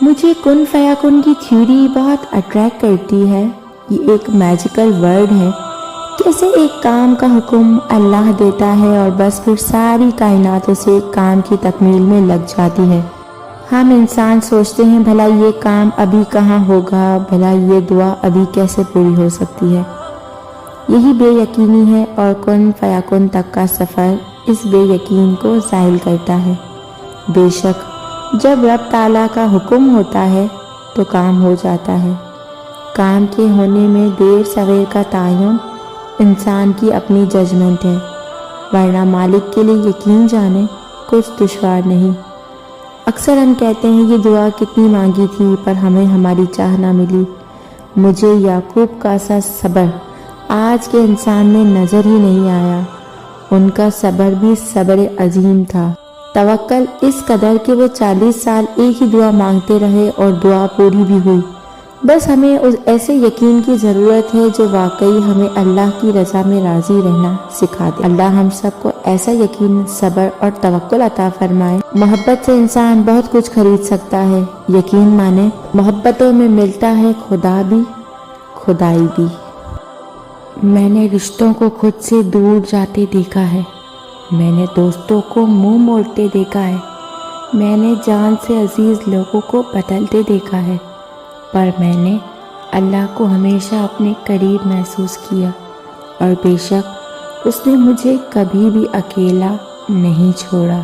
مجھے کن فیکن کی تھیوری بہت اٹریکٹ کرتی ہے۔ یہ ایک میجیکل ورڈ ہے، کیسے ایک کام کا حکم اللہ دیتا ہے اور بس پھر ساری کائنات اسے ایک کام کی تکمیل میں لگ جاتی ہے۔ ہم انسان سوچتے ہیں بھلا یہ کام ابھی کہاں ہوگا، بھلا یہ دعا ابھی کیسے پوری ہو سکتی ہے۔ یہی بے یقینی ہے اور کن فیکن تک کا سفر اس بے یقین کو ظاہر کرتا ہے۔ بے شک جب رب تعالیٰ کا حکم ہوتا ہے تو کام ہو جاتا ہے۔ کام کے ہونے میں دیر سویر کا تعین انسان کی اپنی ججمنٹ ہے، ورنہ مالک کے لیے یقین جانے کچھ دشوار نہیں۔ اکثر ہم کہتے ہیں یہ دعا کتنی مانگی تھی پر ہمیں ہماری چاہ نہ ملی۔ مجھے یعقوب کا سا صبر آج کے انسان میں نظر ہی نہیں آیا۔ ان کا صبر بھی صبر عظیم تھا، توکل اس قدر کہ وہ 40 سال ایک ہی دعا مانگتے رہے اور دعا پوری بھی ہوئی۔ بس ہمیں اس ایسے یقین کی ضرورت ہے جو واقعی ہمیں اللہ کی رضا میں راضی رہنا سکھا دے۔ اللہ ہم سب کو ایسا یقین، صبر اور توکل عطا فرمائے۔ محبت سے انسان بہت کچھ خرید سکتا ہے، یقین مانے محبتوں میں ملتا ہے خدا بھی، خدائی بھی۔ میں نے رشتوں کو خود سے دور جاتے دیکھا ہے، میں نے دوستوں کو منہ موڑتے دیکھا ہے، میں نے جان سے عزیز لوگوں کو بدلتے دیکھا ہے، پر میں نے اللہ کو ہمیشہ اپنے قریب محسوس کیا، اور بے شک اس نے مجھے کبھی بھی اکیلا نہیں چھوڑا۔